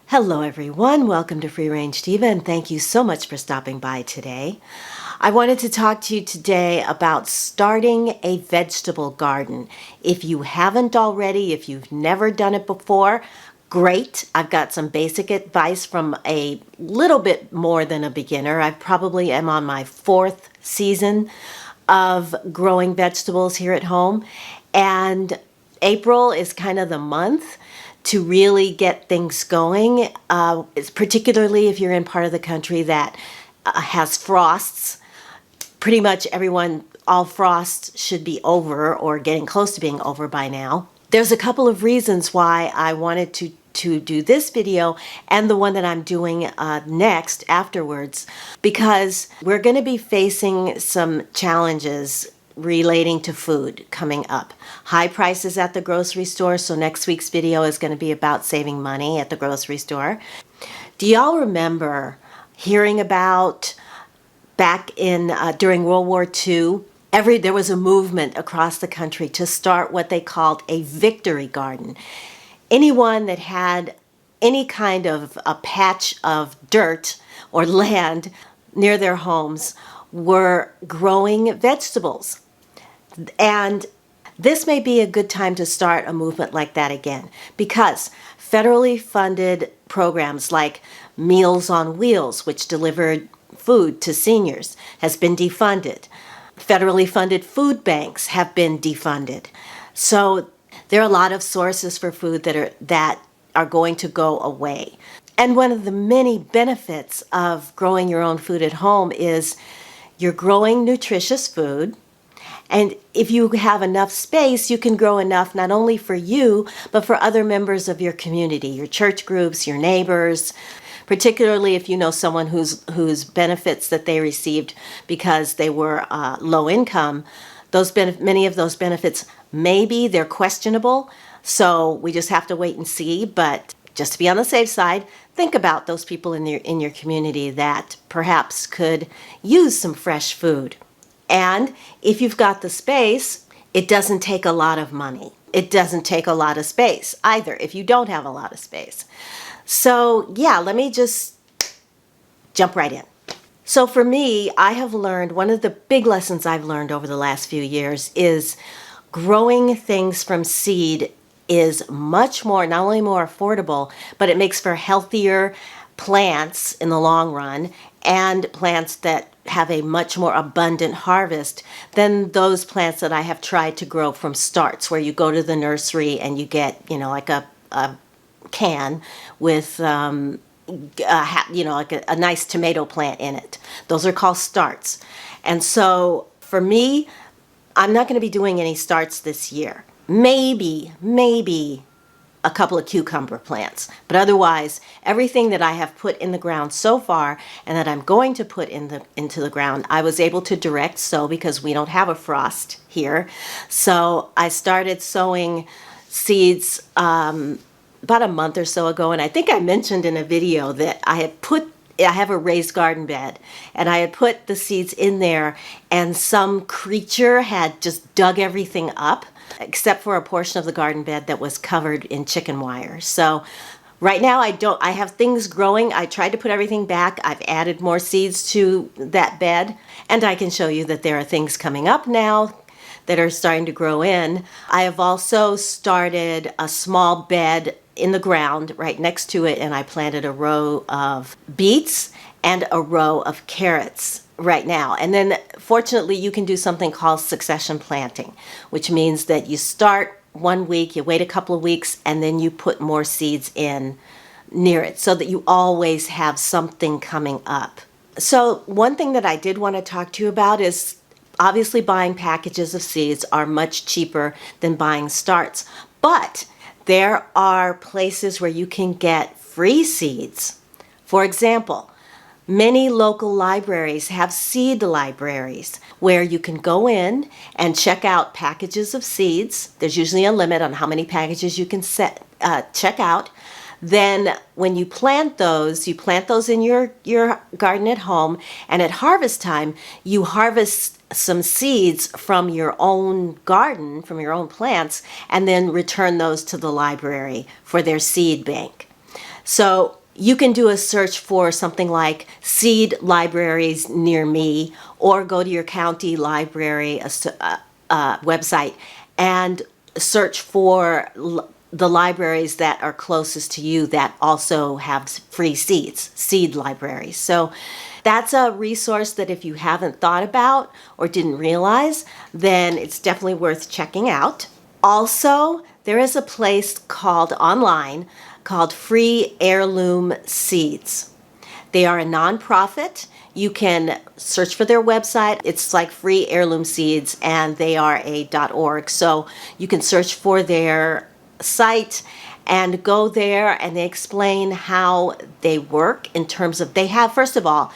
Hello everyone, welcome to Free Range Diva and thank you so much for stopping by today. I wanted to talk to you today about starting a vegetable garden. If you haven't already, if you've never done it before, great. I've got some basic advice from a little bit more than a beginner. I probably am on my 4th season of growing vegetables here at home, and April is kind of the month to really get things going, particularly if you're in part of the country that has frosts. Pretty much everyone, all frosts should be over or getting close to being over by now. There's a couple of reasons why I wanted to do this video and the one that I'm doing next afterwards, because we're going to be facing some challenges relating to food coming up. High prices at the grocery store, so next week's video is going to be about saving money at the grocery store. Do y'all remember hearing about back in during World War II, there was a movement across the country to start what they called a victory garden. Anyone that had any kind of a patch of dirt or land near their homes were growing vegetables. And this may be a good time to start a movement like that again, because federally funded programs like Meals on Wheels, which delivered food to seniors, has been defunded. Federally funded food banks have been defunded. So there are a lot of sources for food that are going to go away. And one of the many benefits of growing your own food at home is you're growing nutritious food. And if you have enough space, you can grow enough not only for you, but for other members of your community, your church groups, your neighbors, particularly if you know someone whose benefits that they received because they were low income. Many of those benefits, maybe they're questionable, so we just have to wait and see. But just to be on the safe side, think about those people in your community that perhaps could use some fresh food. And if you've got the space, it doesn't take a lot of money. It doesn't take a lot of space either if you don't have a lot of space. So yeah, let me just jump right in. So for me, I have learned, one of the big lessons I've learned over the last few years is growing things from seed is much more, not only more affordable, but it makes for healthier plants in the long run, and plants that have a much more abundant harvest than those plants that I have tried to grow from starts, where you go to the nursery and you get, like a can with, like a nice tomato plant in it. Those are called starts. And so for me, I'm not going to be doing any starts this year. Maybe a couple of cucumber plants, but otherwise everything that I have put in the ground so far and that I'm going to put into the ground, I was able to direct sow because we don't have a frost here. So I started sowing seeds about a month or so ago, and I think I mentioned in a video that I have a raised garden bed, and I had put the seeds in there, and some creature had just dug everything up, except for a portion of the garden bed that was covered in chicken wire. So right now I have things growing. I tried to put everything back. I've added more seeds to that bed, and I can show you that there are things coming up now that are starting to grow in. I have also started a small bed in the ground right next to it, and I planted a row of beets and a row of carrots right now. And then fortunately you can do something called succession planting, which means that you start 1 week, you wait a couple of weeks, and then you put more seeds in near it so that you always have something coming up. So one thing that I did want to talk to you about is obviously buying packages of seeds are much cheaper than buying starts, but there are places where you can get free seeds. For example, many local libraries have seed libraries where you can go in and check out packages of seeds. There's usually a limit on how many packages you can check out. Then when you plant those in your garden at home, and at harvest time, you harvest some seeds from your own garden, from your own plants, and then return those to the library for their seed bank. So you can do a search for something like seed libraries near me, or go to your county library website and search for the libraries that are closest to you that also have free seeds, seed libraries. So that's a resource that if you haven't thought about or didn't realize, then it's definitely worth checking out. Also, there is a place called online called Free Heirloom Seeds. They are a nonprofit. You can search for their website. It's like Free Heirloom Seeds, and they are a .org. So you can search for their site and go there, and they explain how they work in terms of, they have, first of all,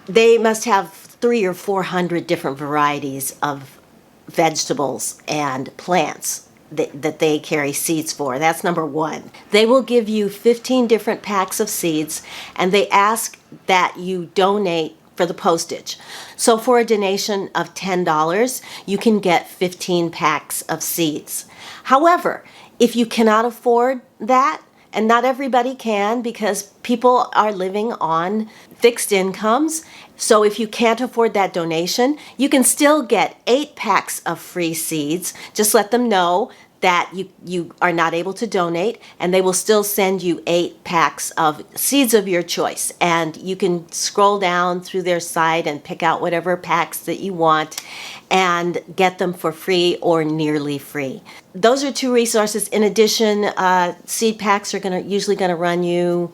they must have 300 or 400 different varieties of vegetables and plants that they carry seeds for. That's number one. They will give you 15 different packs of seeds, and they ask that you donate for the postage. So for a donation of $10, you can get 15 packs of seeds. However, if you cannot afford that, and not everybody can, because people are living on fixed incomes. So if you can't afford that donation, you can still get 8 packs of free seeds. Just let them know that you are not able to donate, and they will still send you 8 packs of seeds of your choice. And you can scroll down through their site and pick out whatever packs that you want and get them for free or nearly free. Those are 2 resources. In addition, seed packs are usually gonna run you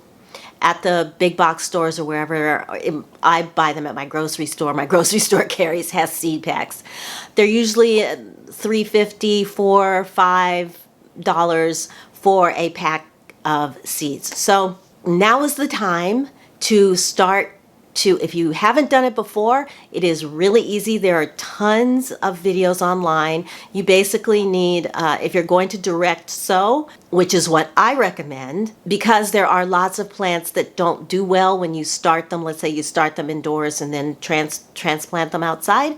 at the big box stores or wherever. I buy them at my grocery store. My grocery store has seed packs. They're usually $3.50, $4, $5 for a pack of seeds. So now is the time to start to, if you haven't done it before, it is really easy. There are tons of videos online. You basically need, if you're going to direct sow, which is what I recommend, because there are lots of plants that don't do well when you start them. Let's say you start them indoors and then transplant them outside.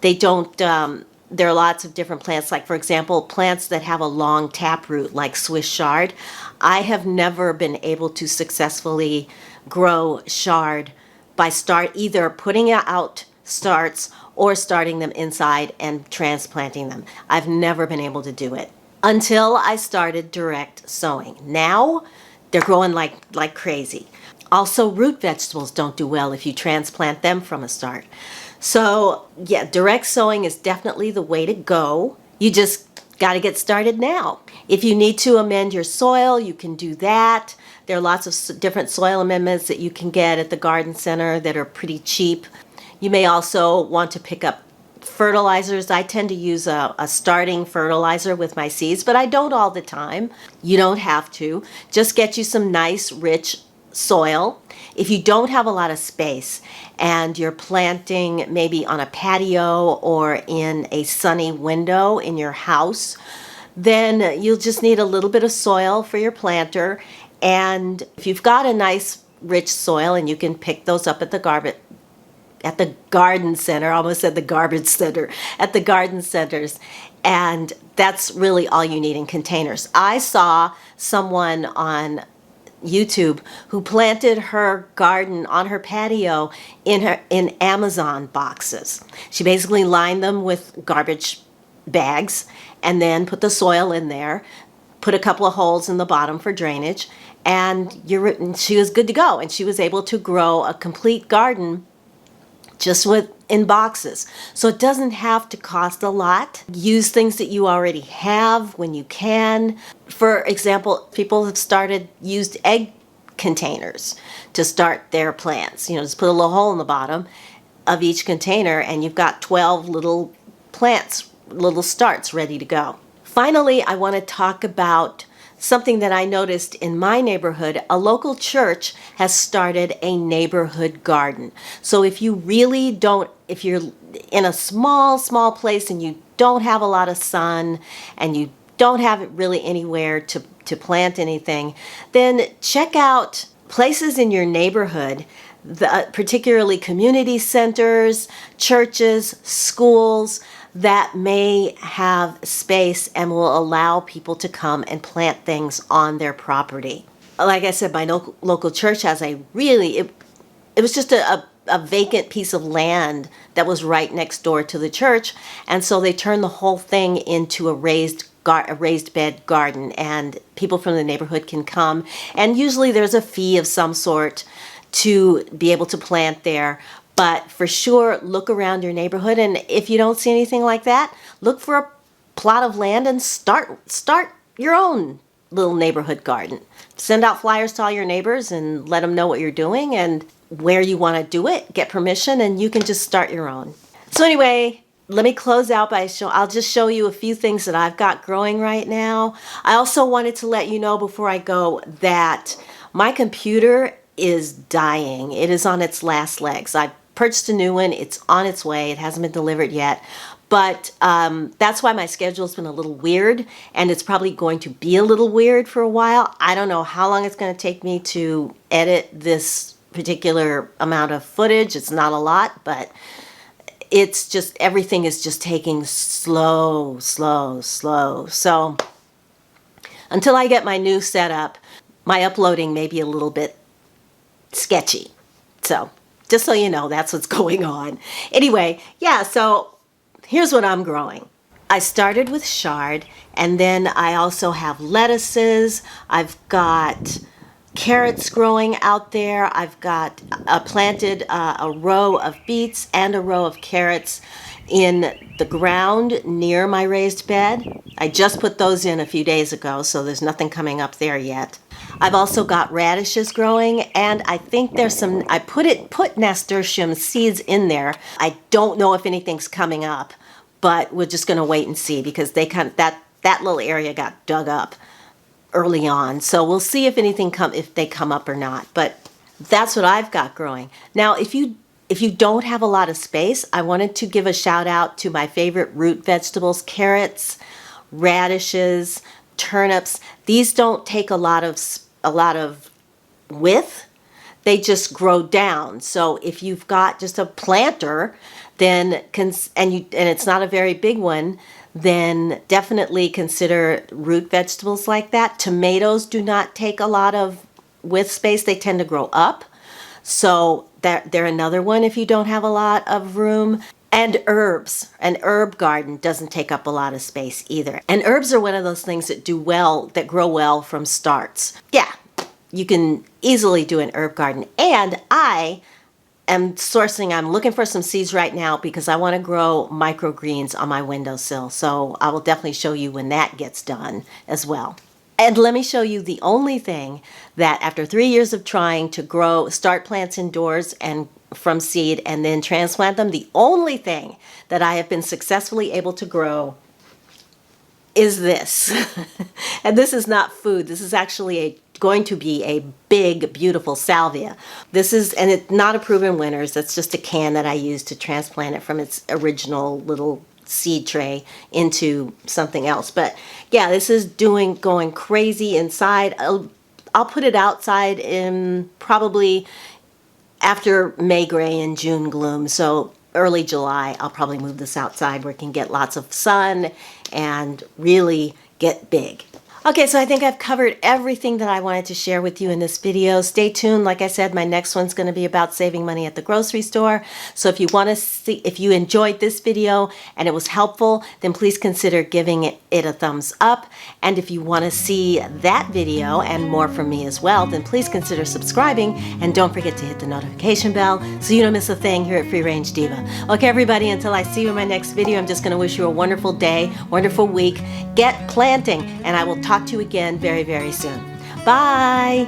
They don't, there are lots of different plants, like for example, plants that have a long taproot, like Swiss chard. I have never been able to successfully grow chard by either putting out starts or starting them inside and transplanting them. I've never been able to do it until I started direct sowing. Now they're growing like crazy. Also, root vegetables don't do well if you transplant them from a start. So yeah, direct sowing is definitely the way to go. You just got to get started now. If you need to amend your soil, you can do that. There are lots of different soil amendments that you can get at the garden center that are pretty cheap. You may also want to pick up fertilizers. I tend to use a starting fertilizer with my seeds, but I don't all the time. You don't have to. Just get you some nice, rich soil. If you don't have a lot of space and you're planting maybe on a patio or in a sunny window in your house, then you'll just need a little bit of soil for your planter. And if you've got a nice rich soil, and you can pick those up at the garden center, I almost said the garbage center, at the garden centers, and that's really all you need in containers. I saw someone on YouTube who planted her garden on her patio in Amazon boxes. She basically lined them with garbage bags and then put the soil in there, put a couple of holes in the bottom for drainage, and she was good to go. And she was able to grow a complete garden just in boxes. So it doesn't have to cost a lot. Use things that you already have when you can. For example, people have used egg containers to start their plants. Just put a little hole in the bottom of each container and you've got 12 little plants, little starts ready to go. Finally, I want to talk about something that I noticed in my neighborhood. A local church has started a neighborhood garden. So if you're in a small place and you don't have a lot of sun and you don't have really anywhere to plant anything, then check out places in your neighborhood, particularly community centers, churches, schools, that may have space and will allow people to come and plant things on their property. like I said, my local church has a really, it was just a vacant piece of land that was right next door to the church. And so they turned the whole thing into a raised bed garden, and people from the neighborhood can come. And usually there's a fee of some sort to be able to plant there. But for sure, look around your neighborhood. And if you don't see anything like that, look for a plot of land and start your own little neighborhood garden. Send out flyers to all your neighbors and let them know what you're doing and where you want to do it. Get permission, and you can just start your own. So anyway, let me close out by I'll just show you a few things that I've got growing right now. I also wanted to let you know before I go that my computer is dying. It is on its last legs. I purchased a new one. It's on its way. It hasn't been delivered yet. But that's why my schedule's been a little weird, and it's probably going to be a little weird for a while. I don't know how long it's going to take me to edit this particular amount of footage. It's not a lot, but it's just, everything is just taking slow. So until I get my new setup, my uploading may be a little bit sketchy. So just so you know, that's what's going on. Anyway, yeah, so here's what I'm growing. I started with chard, and then I also have lettuces. I've got carrots growing out there. I've got planted a row of beets and a row of carrots in the ground near my raised bed. I just put those in a few days ago, so there's nothing coming up there yet. I've also got radishes growing, and I think there's some, I put nasturtium seeds in there. I don't know if anything's coming up, but we're just going to wait and see, because they that little area got dug up early on. So we'll see if if they come up or not. But that's what I've got growing. Now, if you don't have a lot of space, I wanted to give a shout out to my favorite root vegetables: carrots, radishes, turnips. These don't take a lot of width. They just grow down. So if you've got just a planter, then and it's not a very big one, then definitely consider root vegetables like that. Tomatoes do not take a lot of width space. They tend to grow up. So they're another one if you don't have a lot of room. And herbs. An herb garden doesn't take up a lot of space either. And herbs are one of those things that grow well from starts. Yeah, you can easily do an herb garden. And I'm looking for some seeds right now, because I want to grow microgreens on my windowsill. So I will definitely show you when that gets done as well. And let me show you the only thing that, after 3 years of trying to start plants indoors and from seed and then transplant them, the only thing that I have been successfully able to grow is this. And this is not food. This is actually going to be a big, beautiful salvia. And it's not approved in winters. That's just a can that I used to transplant it from its original little seed tray into something else. But yeah, this is going crazy inside. I'll put it outside in probably after May gray and June gloom. So early July, I'll probably move this outside where it can get lots of sun and really get big. Okay, so I think I've covered everything that I wanted to share with you in this video. Stay tuned. Like I said, my next one's going to be about saving money at the grocery store. So if you enjoyed this video and it was helpful, then please consider giving it a thumbs up. And if you want to see that video and more from me as well, then please consider subscribing, and don't forget to hit the notification bell so you don't miss a thing here at Free Range Diva. Okay, everybody, until I see you in my next video, I'm just going to wish you a wonderful day, wonderful week. Get planting, and I will talk to you again very, very soon. Bye.